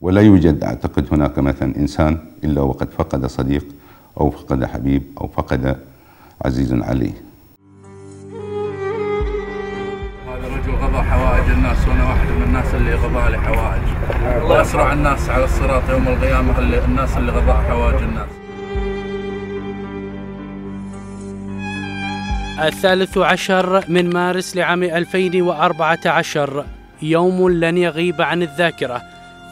ولا يوجد أعتقد هناك مثلا إنسان إلا وقد فقد صديق أو فقد حبيب أو فقد عزيز عليه. هذا رجل غضى حوائج الناس، وأنا واحد من الناس اللي غضى لي حوائج. وأسرع الناس على الصراط يوم القيامة الناس اللي غضى حوائج الناس. 13 من مارس لعام 2014 يوم لن يغيب عن الذاكرة،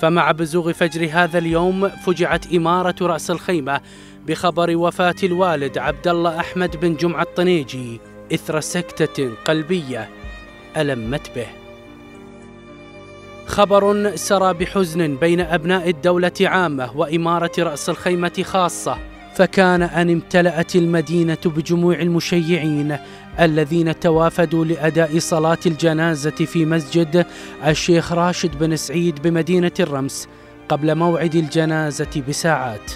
فمع بزوغ فجر هذا اليوم فجعت إمارة رأس الخيمة بخبر وفاة الوالد عبد الله أحمد بن جمعة الطنيجي إثر سكتة قلبية ألمت به. خبر سرى بحزن بين أبناء الدولة عامة وإمارة رأس الخيمة خاصة، فكان أن امتلأت المدينة بجموع المشيعين الذين توافدوا لأداء صلاة الجنازة في مسجد الشيخ راشد بن سعيد بمدينة الرمس قبل موعد الجنازة بساعات.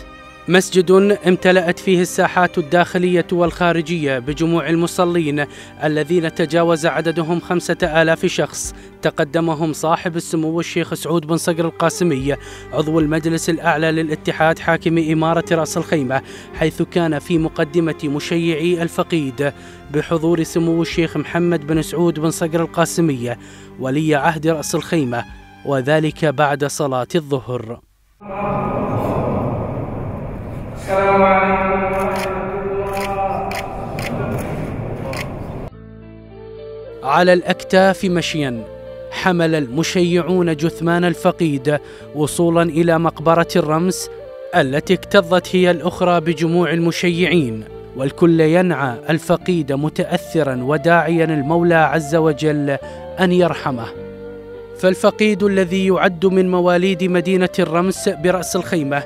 مسجد امتلأت فيه الساحات الداخلية والخارجية بجموع المصلين الذين تجاوز عددهم 5000 شخص، تقدمهم صاحب السمو الشيخ سعود بن صقر القاسمي عضو المجلس الأعلى للاتحاد حاكم إمارة رأس الخيمة، حيث كان في مقدمة مشيعي الفقيد بحضور سمو الشيخ محمد بن سعود بن صقر القاسمي ولي عهد رأس الخيمة، وذلك بعد صلاة الظهر. السلام عليكم ورحمة الله. على الأكتاف مشيا حمل المشيعون جثمان الفقيد وصولا إلى مقبرة الرمس التي اكتظت هي الأخرى بجموع المشيعين، والكل ينعى الفقيد متأثرا وداعيا المولى عز وجل أن يرحمه. فالفقيد الذي يعد من مواليد مدينة الرمس برأس الخيمة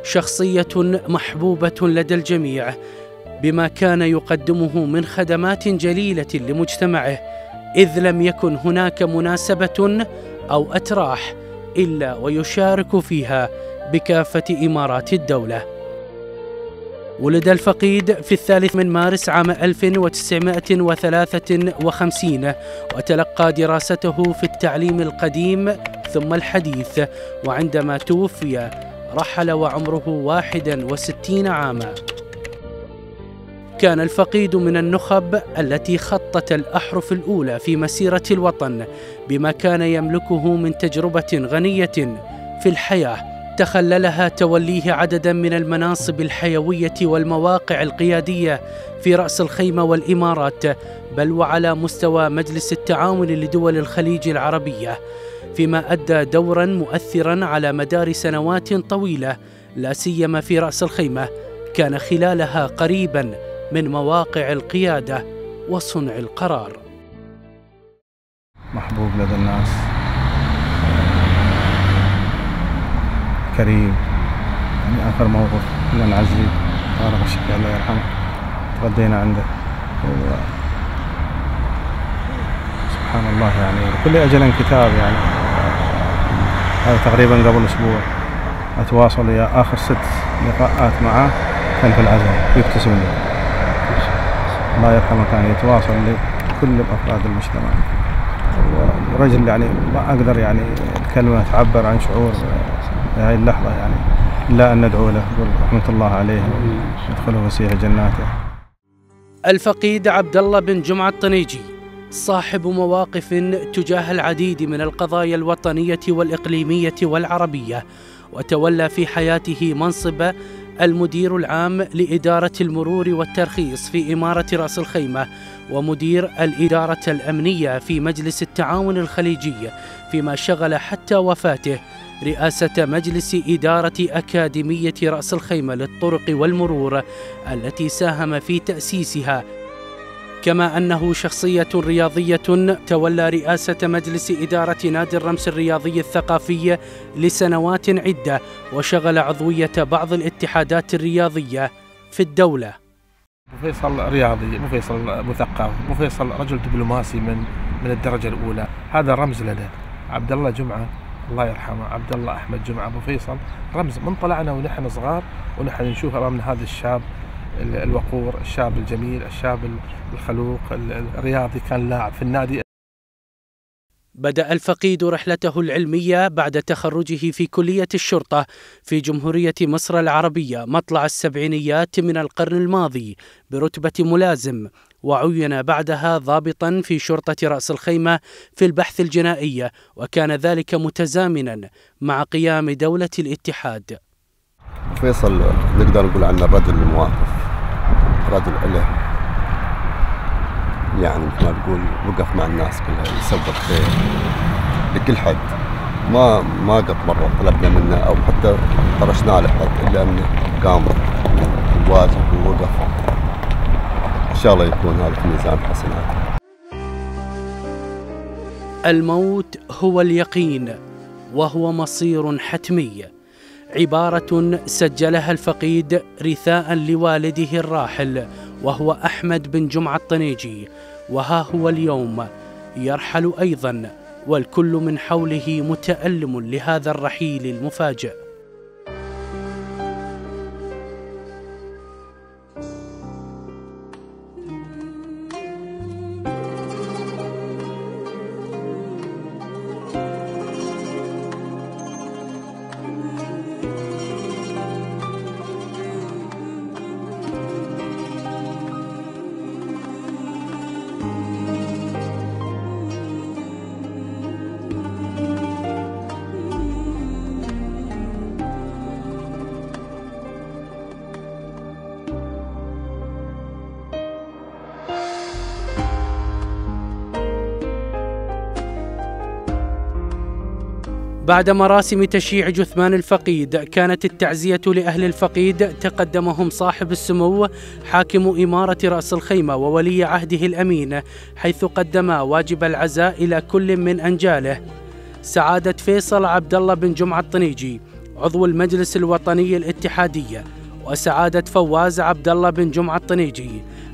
شخصية محبوبة لدى الجميع بما كان يقدمه من خدمات جليلة لمجتمعه، إذ لم يكن هناك مناسبة أو أتراح إلا ويشارك فيها بكافة إمارات الدولة. ولد الفقيد في 3 من مارس عام 1953 وتلقى دراسته في التعليم القديم ثم الحديث، وعندما توفي رحل وعمره 61 عاما. كان الفقيد من النخب التي خطت الأحرف الأولى في مسيرة الوطن بما كان يملكه من تجربة غنية في الحياة، تخللها توليه عددا من المناصب الحيوية والمواقع القيادية في رأس الخيمة والإمارات، بل وعلى مستوى مجلس التعاون لدول الخليج العربية، فيما أدى دورا مؤثرا على مدار سنوات طويلة، لا سيما في رأس الخيمة كان خلالها قريبا من مواقع القيادة وصنع القرار. محبوب لدى الناس، كريم. يعني آخر موقف كنا نعزي طارق الشقي الله يرحمه، تغدينا عنده سبحان الله، يعني كل أجل كتاب. يعني هذا تقريبا قبل أسبوع أتواصل وياه، آخر 6 لقاءات معه كان في العزاء يبتسم لي، الله يرحمه، كان يتواصل لكل أفراد المجتمع. ورجل يعني ما أقدر يعني الكلمة تعبر عن شعور في هذه اللحظة، يعني إلا أن ندعو له رحمة الله عليه ويدخله وسيح جناته. الفقيد عبد الله بن جمعة الطنيجي صاحب مواقف تجاه العديد من القضايا الوطنية والإقليمية والعربية، وتولى في حياته منصب المدير العام لإدارة المرور والترخيص في إمارة رأس الخيمة، ومدير الإدارة الأمنية في مجلس التعاون الخليجي، فيما شغل حتى وفاته رئاسة مجلس إدارة أكاديمية رأس الخيمة للطرق والمرور التي ساهم في تأسيسها، كما أنه شخصية رياضية تولى رئاسة مجلس إدارة نادي الرمس الرياضي الثقافي لسنوات عدة، وشغل عضوية بعض الاتحادات الرياضية في الدولة. أبو فيصل رياضي، أبو فيصل مثقف، أبو فيصل رجل دبلوماسي من الدرجة الأولى، هذا رمز لنا. عبد الله جمعة الله يرحمه، عبد الله أحمد جمعة أبو فيصل رمز من طلعنا ونحن صغار ونحن نشوف أمامنا هذا الشاب الوقور، الشاب الجميل، الشاب الخلوق، الرياضي، كان لاعب في النادي. بدأ الفقيد رحلته العلمية بعد تخرجه في كلية الشرطة في جمهورية مصر العربية مطلع السبعينيات من القرن الماضي برتبة ملازم، وعين بعدها ضابطا في شرطة رأس الخيمة في البحث الجنائي، وكان ذلك متزامنا مع قيام دولة الاتحاد. فيصل نقدر نقول عنه الرجل المواقف، رجل له يعني مثل ما تقول وقف مع الناس كلها، يسبب خير لكل حد، ما قط مرة طلبنا منه أو حتى طرشنا له حد، إلا أنه قام بالواجب ووقف. إن شاء الله يكون هذا في ميزان حسناته. الموت هو اليقين، وهو مصير حتمي، عبارة سجلها الفقيد رثاء لوالده الراحل وهو أحمد بن جمعة الطنيجي، وها هو اليوم يرحل أيضا، والكل من حوله متألم لهذا الرحيل المفاجئ. بعد مراسم تشييع جثمان الفقيد كانت التعزية لأهل الفقيد، تقدمهم صاحب السمو حاكم إمارة رأس الخيمة وولي عهده الأمين، حيث قدما واجب العزاء إلى كل من أنجاله: سعادة فيصل عبد الله بن جمعة الطنيجي عضو المجلس الوطني الاتحادي، وسعادة فواز عبد الله بن جمعة الطنيجي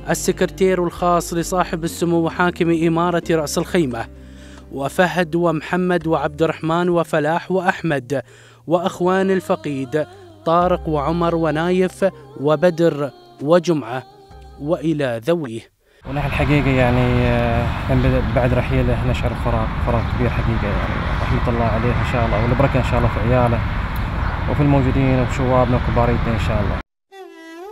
السكرتير الخاص لصاحب السمو حاكم إمارة رأس الخيمة، وفهد ومحمد وعبد الرحمن وفلاح وأحمد، وأخوان الفقيد طارق وعمر ونايف وبدر وجمعة، وإلى ذويه. ونحن الحقيقة يعني كان بعد رحيله نشعر فراغ كبير حقيقة، يعني رحمة الله عليه إن شاء الله، والبركة إن شاء الله في عياله وفي الموجودين وفي شبابنا وكباريتنا إن شاء الله.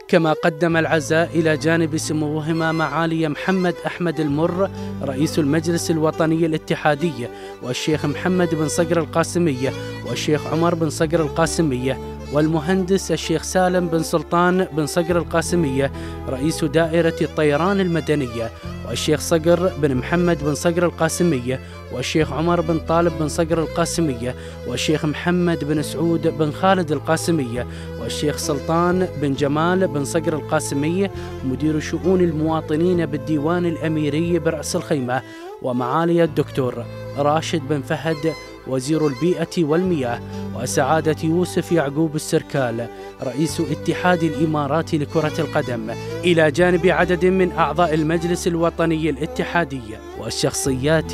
كما قدم العزاء إلى جانب سموهما معالي محمد أحمد المر رئيس المجلس الوطني الاتحادي، والشيخ محمد بن صقر القاسمية، والشيخ عمر بن صقر القاسمية، والمهندس الشيخ سالم بن سلطان بن صقر القاسمية رئيس دائرة الطيران المدنية، والشيخ صقر بن محمد بن صقر القاسمية، والشيخ عمر بن طالب بن صقر القاسمية، والشيخ محمد بن سعود بن خالد القاسمية، والشيخ سلطان بن جمال بن صقر القاسمية مدير شؤون المواطنين بالديوان الأميري برأس الخيمة، ومعالي الدكتور راشد بن فهد وزير البيئة والمياه، وسعادة يوسف يعقوب السركال رئيس اتحاد الإمارات لكرة القدم، إلى جانب عدد من أعضاء المجلس الوطني الاتحادي والشخصيات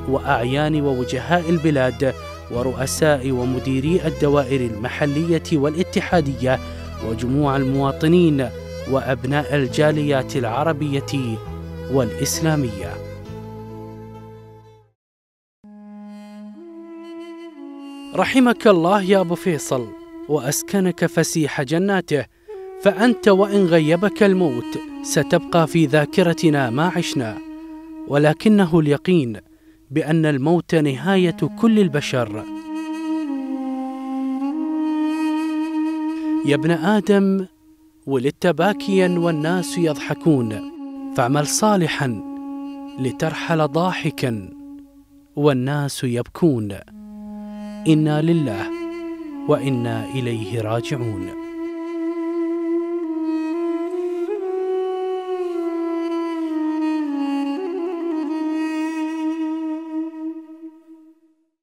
وأعيان ووجهاء البلاد ورؤساء ومديري الدوائر المحلية والاتحادية وجموع المواطنين وأبناء الجاليات العربية والإسلامية. رحمك الله يا أبو فيصل، وأسكنك فسيح جناته، فأنت وإن غيبك الموت ستبقى في ذاكرتنا ما عشنا، ولكنه اليقين بأن الموت نهاية كل البشر. يا ابن آدم ولدت باكيا والناس يضحكون، فاعمل صالحا لترحل ضاحكا والناس يبكون. إنا لله وإنا إليه راجعون.